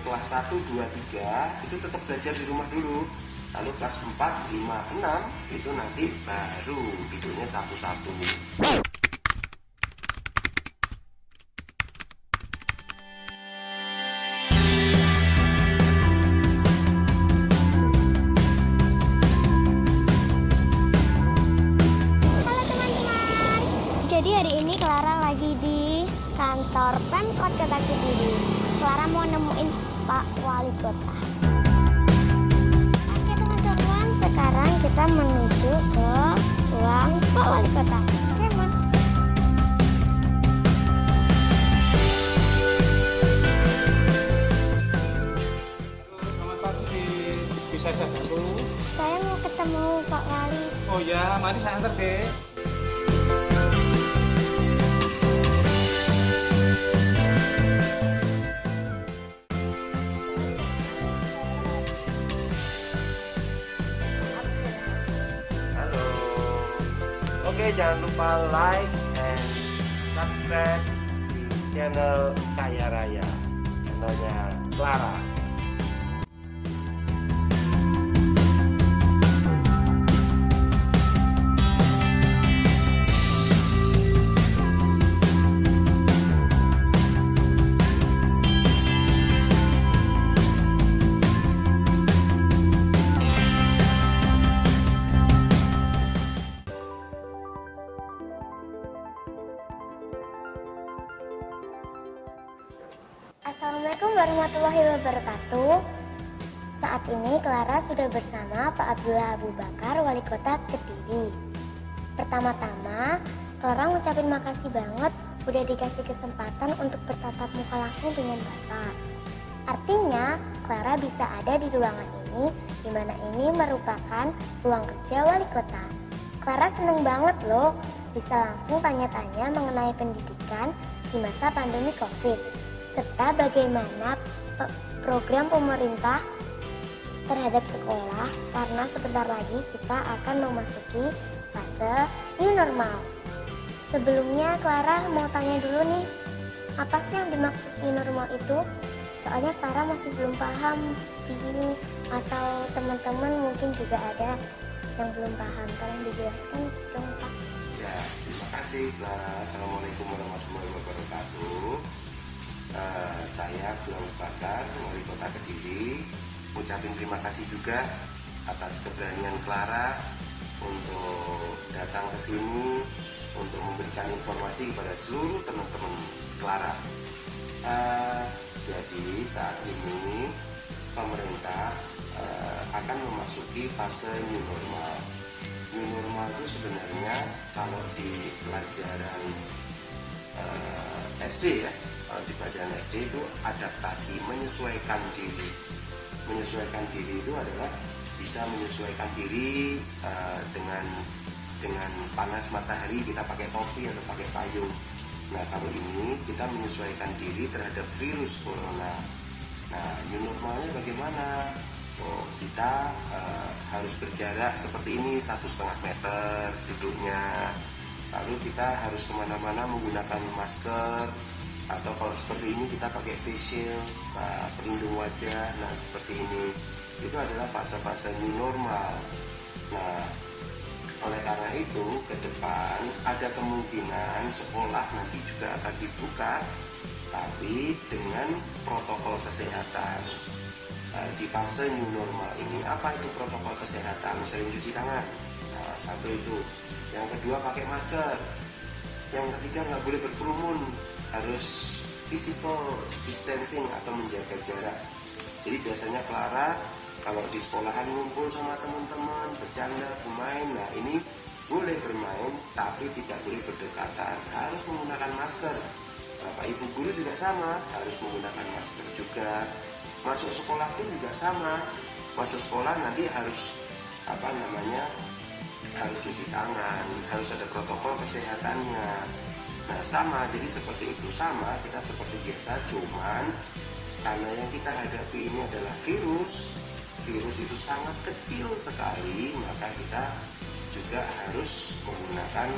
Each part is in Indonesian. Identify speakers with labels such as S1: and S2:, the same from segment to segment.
S1: kelas 1, 2, 3 itu tetap belajar di rumah dulu. Lalu kelas 4, 5, 6 itu nanti baru hidupnya satu-satu.
S2: Jadi hari ini Clara lagi di kantor Pemkot Kota Kediri. Clara mau nemuin Pak Wali Kota. Oke teman-teman, sekarang kita menuju ke ruang Pak Wali Kota. Oke, Mas.
S3: Selamat pagi, bisa saya bantu?
S2: Saya mau ketemu Pak Wali.
S3: Oh ya, mari saya antar deh.
S1: Oke, jangan lupa like and subscribe di channel Kaya Raya, channelnya Clara.
S2: Assalamualaikum warahmatullahi wabarakatuh. Saat ini Clara sudah bersama Pak Abdullah Abu Bakar, Wali Kota Kediri. Pertama-tama, Clara ngucapin makasih banget udah dikasih kesempatan untuk bertatap muka langsung dengan Bapak. Artinya, Clara bisa ada di ruangan ini, di mana ini merupakan ruang kerja Wali Kota. Clara seneng banget loh, bisa langsung tanya-tanya mengenai pendidikan di masa pandemi COVID. Serta bagaimana program pemerintah terhadap sekolah, karena sebentar lagi kita akan memasuki fase new normal. Sebelumnya Clara mau tanya dulu nih, apa sih yang dimaksud new normal itu? Soalnya Clara masih belum paham, bingung, atau teman-teman mungkin juga ada yang belum paham. Tolong dijelaskan dong Pak.
S1: Ya, terima kasih Clara. Assalamualaikum warahmatullahi wabarakatuh. Saya Abdullah Abu Bakar, Wali Kota Kediri, ucapin terima kasih juga atas keberanian Clara untuk datang ke sini untuk memberikan informasi kepada seluruh teman-teman Clara. Jadi saat ini pemerintah akan memasuki fase new normal. New normal itu sebenarnya kalau di pelajaran SD ya, kalau di pelajaran SD itu adaptasi, menyesuaikan diri. Menyesuaikan diri itu adalah bisa menyesuaikan diri dengan panas matahari, kita pakai topi atau pakai payung. Nah, kalau ini kita menyesuaikan diri terhadap virus corona. Nah, new normalnya bagaimana? Oh, kita harus berjarak seperti ini 1,5 meter duduknya. Lalu kita harus kemana-mana menggunakan masker, atau kalau seperti ini kita pakai face shield, pelindung wajah. Nah, seperti ini itu adalah fase-fase new normal. Nah, oleh karena itu ke depan ada kemungkinan sekolah nanti juga akan dibuka, tapi dengan protokol kesehatan. Di fase new normal ini apa itu protokol kesehatan? Sering cuci tangan. Nah, satu itu. Yang kedua pakai masker. Yang ketiga nggak boleh berkerumun, harus physical distancing atau menjaga jarak. Jadi biasanya Clara kalau di sekolahan ngumpul sama teman-teman, bercanda, bermain, nah ini boleh bermain tapi tidak boleh berdekatan, harus menggunakan masker. Bapak Ibu guru juga sama, harus menggunakan masker juga. Masuk sekolah pun juga sama. Masuk sekolah nanti harus harus cuci tangan, harus ada protokol kesehatannya. Nah sama, jadi seperti itu, sama kita seperti biasa, cuman karena yang kita hadapi ini adalah virus itu sangat kecil sekali, maka kita juga harus menggunakan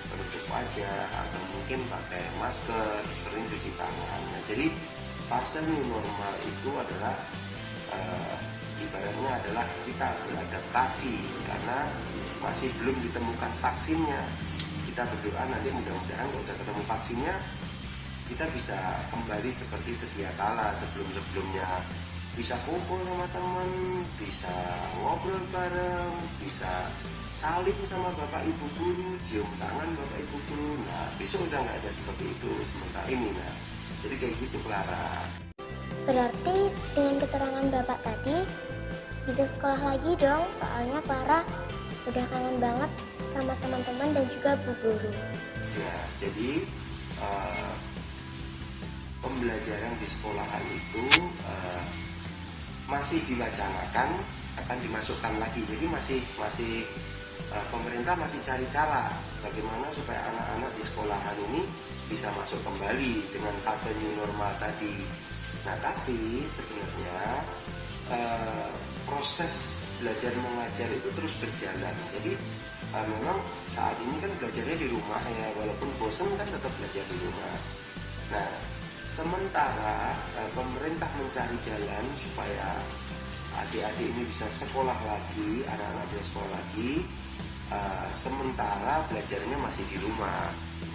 S1: penutup wajah atau mungkin pakai masker, sering cuci tangan. Nah, jadi fase new normal itu adalah ibaratnya adalah kita beradaptasi karena masih belum ditemukan vaksinnya. Kita berdoa nanti mudah-mudahan kalau sudah ketemu vaksinnya kita bisa kembali seperti sedia kala sebelum-sebelumnya, bisa kumpul sama teman, bisa ngobrol bareng, bisa saling sama bapak ibu guru, cium tangan bapak ibu guru. Nah, besok udah nggak ada seperti itu sementara ini. Nah, jadi kayak gitu Clara.
S2: Berarti dengan keterangan Bapak tadi bisa sekolah lagi dong, soalnya Clara udah kangen banget sama teman-teman dan juga Bu Guru.
S1: Ya, jadi pembelajaran di sekolahan itu masih diwacanakan akan dimasukkan lagi. Jadi masih pemerintah masih cari cara bagaimana supaya anak-anak di sekolahan ini bisa masuk kembali dengan fase new normal tadi. Nah, tapi sebenarnya proses belajar mengajar itu terus berjalan. Jadi memang saat ini kan belajarnya di rumah ya, walaupun bosan kan tetap belajar di rumah. Nah, sementara pemerintah mencari jalan supaya adik-adik ini bisa sekolah lagi, anak-anak bisa sekolah lagi, sementara belajarnya masih di rumah.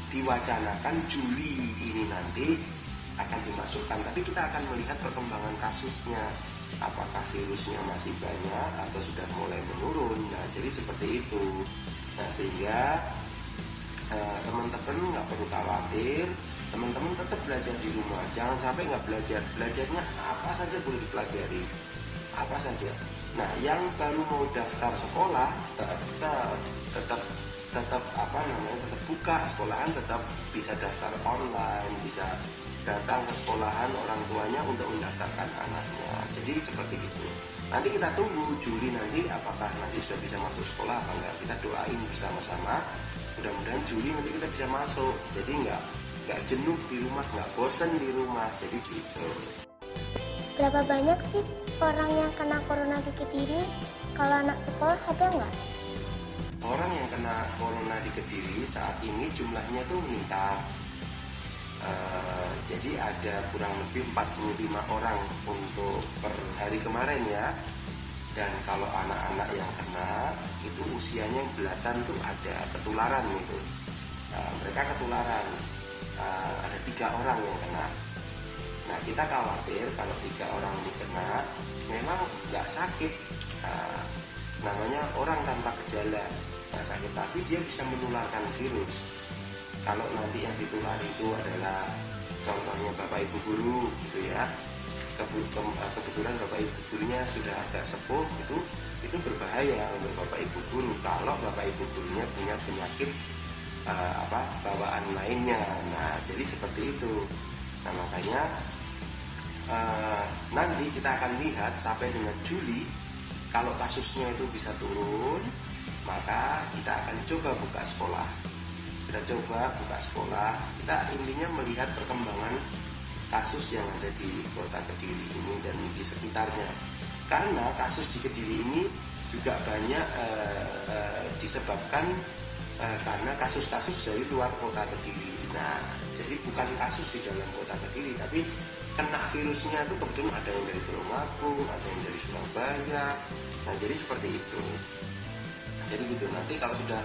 S1: Diwacanakan Juli ini nanti akan dimasukkan, tapi kita akan melihat perkembangan kasusnya, apakah virusnya masih banyak atau sudah mulai menurun. Nah, jadi seperti itu. Nah, sehingga teman-teman nggak perlu khawatir, teman-teman tetap belajar di rumah, jangan sampai nggak belajar. Belajarnya apa saja boleh dipelajari, apa saja. Nah, yang baru mau daftar sekolah tetap tetap buka sekolahan, tetap bisa daftar online, bisa datang ke sekolahan orang tuanya untuk mendaftarkan anaknya. Jadi seperti itu. Nanti kita tunggu Juli nanti apakah nanti sudah bisa masuk sekolah apa enggak. Kita doain bersama-sama. Mudah-mudahan Juli nanti kita bisa masuk. Jadi nggak jenuh di rumah, nggak bosan di rumah. Jadi gitu.
S2: Berapa banyak sih orang yang kena corona di Kediri? Kalau anak sekolah ada nggak?
S1: Orang yang kena corona di Kediri saat ini jumlahnya tuh meningkat. Jadi ada kurang lebih 45 orang untuk per hari kemarin ya. Dan kalau anak-anak yang kena itu usianya belasan tuh ada ketularan gitu. Mereka ketularan, ada 3 orang yang kena. Nah, kita khawatir kalau 3 orang ini kena memang nggak sakit, namanya orang tanpa gejala, nggak sakit, tapi dia bisa menularkan virus. Kalau nanti yang ditular itu adalah contohnya bapak ibu guru gitu ya, kebetulan bapak ibu gurunya sudah agak sepuh, itu berbahaya untuk bapak ibu guru kalau bapak ibu gurunya punya penyakit bawaan lainnya. Nah, jadi seperti itu. Nah, makanya nanti kita akan lihat sampai dengan Juli, kalau kasusnya itu bisa turun, maka kita akan coba buka sekolah. Kita coba buka sekolah, kita intinya melihat perkembangan kasus yang ada di kota Kediri ini dan di sekitarnya. Karena kasus di Kediri ini juga banyak disebabkan karena kasus-kasus dari luar kota Kediri. Nah, jadi bukan kasus di dalam kota Kediri, tapi kena virusnya itu kebetulan ada yang dari Tulungagung, ada yang dari Surabaya. Nah, jadi seperti itu. Jadi gitu, nanti kalau sudah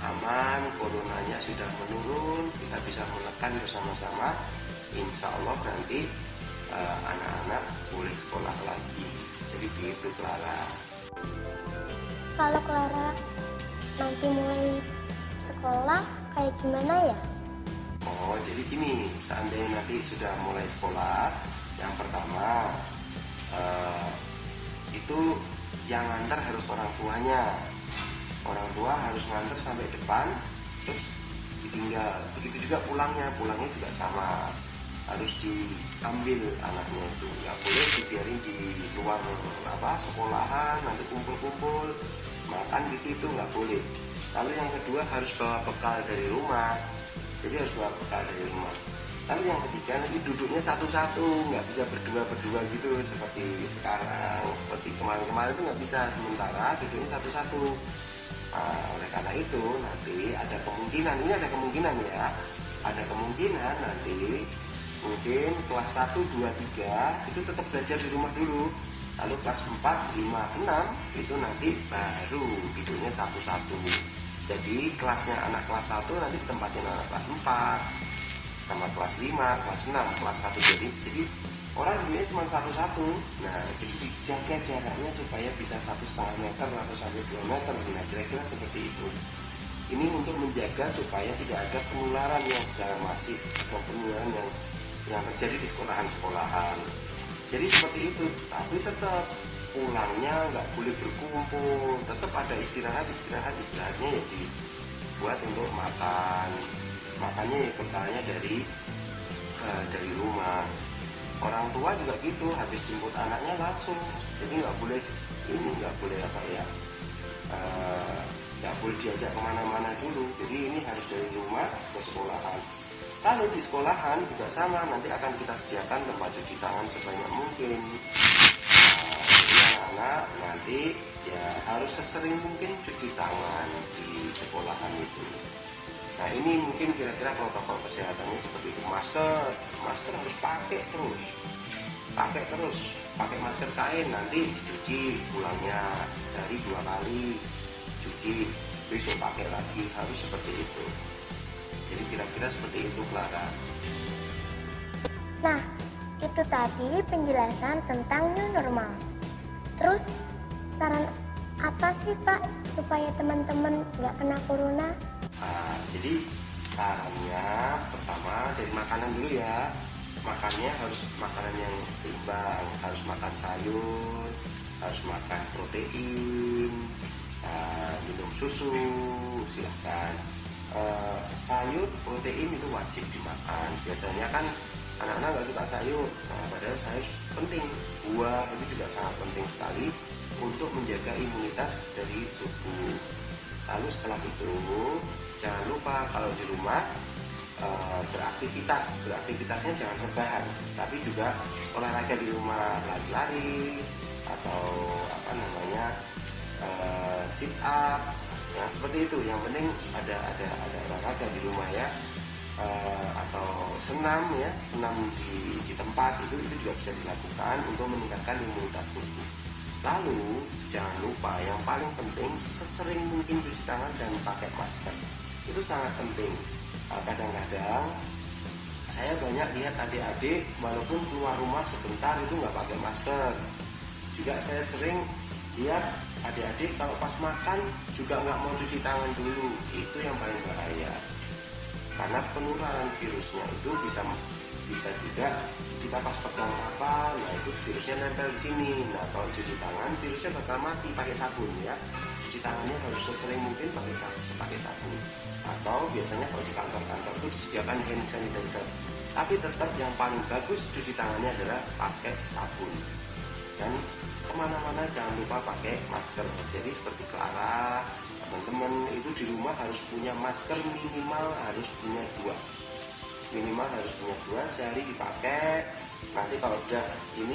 S1: aman, coronanya sudah menurun, kita bisa menekan bersama-sama, insya Allah nanti anak-anak boleh sekolah lagi. Jadi begitu Clara.
S2: Kalau Clara nanti mulai sekolah kayak gimana ya?
S1: Oh, jadi gini, seandainya nanti sudah mulai sekolah, yang pertama itu yang ngantar harus orang tuanya. Orang tua harus nganter sampai depan, terus ditinggal. Begitu juga pulangnya juga sama, harus diambil anaknya itu. Nggak boleh dibiarin di luar sekolahan, nanti kumpul-kumpul makan di situ, nggak boleh. Lalu yang kedua harus bawa bekal dari rumah, jadi harus bawa bekal dari rumah. Lalu yang ketiga nanti duduknya satu-satu, nggak bisa berdua-berdua gitu seperti sekarang, seperti kemarin-kemarin itu nggak bisa, sementara duduknya satu-satu. Oleh karena itu nanti ada kemungkinan, ini ada kemungkinan ya, ada kemungkinan nanti mungkin kelas 1, 2, 3 itu tetap belajar di rumah dulu. Lalu kelas 4, 5, 6 itu nanti baru hidupnya satu-satu. Jadi kelasnya anak kelas 1 nanti ditempatin anak kelas 4 sama kelas 5, kelas 6, kelas 1. Jadi orang hidupnya cuma satu-satu. Nah, jadi dijaga jaraknya supaya bisa 1,5 meter atau sampai 2 meter. Nah, kira-kira seperti itu. Ini untuk menjaga supaya tidak ada penularan yang secara masif atau penularan yang terjadi di sekolahan-sekolahan. Jadi seperti itu, tapi tetap pulangnya nggak boleh berkumpul, tetap ada istirahatnya ya dibuat untuk makan. Makanya ya bekalnya dari rumah. Orang tua juga gitu, habis jemput anaknya langsung, jadi nggak boleh nggak boleh diajak kemana-mana dulu. Jadi ini harus dari rumah ke sekolahan. Kalau di sekolahan juga sama, nanti akan kita sediakan tempat cuci tangan sebanyak mungkin. Jadi anak-anak nanti ya harus sesering mungkin cuci tangan di sekolahan itu. Nah ini mungkin kira-kira protokol kesehatannya seperti itu. Masker harus pakai terus, pakai masker kain, nanti dicuci pulangnya sehari 2 kali, cuci, besok pakai lagi, harus seperti itu. Jadi kira-kira seperti itu, Clara.
S2: Nah, itu tadi penjelasan tentang new normal. Terus, saran apa sih Pak supaya teman-teman nggak kena corona?
S1: Jadi sarannya pertama dari makanan dulu ya. Makannya harus makanan yang seimbang, harus makan sayur, harus makan protein, minum susu, silahkan. Sayur, protein itu wajib dimakan. Biasanya kan anak-anak nggak suka sayur, padahal sayur penting. Buah itu juga sangat penting sekali untuk menjaga imunitas dari tubuh. Lalu setelah itu jangan lupa kalau di rumah beraktivitasnya jangan rebahan, tapi juga olahraga di rumah, lari-lari atau sit up. Yang seperti itu, yang penting ada olahraga di rumah ya, atau senam di tempat itu juga bisa dilakukan untuk meningkatkan imunitas tubuh. Lalu jangan lupa yang paling penting sesering mungkin cuci tangan dan pakai masker, itu sangat penting. Kadang-kadang saya banyak lihat adik-adik walaupun keluar rumah sebentar itu nggak pakai masker. Juga saya sering lihat adik-adik kalau pas makan juga nggak mau cuci tangan dulu. Itu yang paling bahaya, karena penularan virusnya itu bisa juga kita pas pegang apa, nah itu virusnya nempel di sini. Nah kalau cuci tangan virusnya bakal mati. Pakai sabun ya, cuci tangannya harus sesering mungkin pakai sabun. Atau biasanya kalau di kantor-kantor itu disediakan hand sanitizer. Tapi tetap yang paling bagus cuci tangannya adalah pakai sabun. Dan kemana-mana jangan lupa pakai masker. Jadi seperti Clara, teman-teman itu di rumah harus punya masker minimal harus punya 2. Sehari dipakai. Nanti kalau udah ini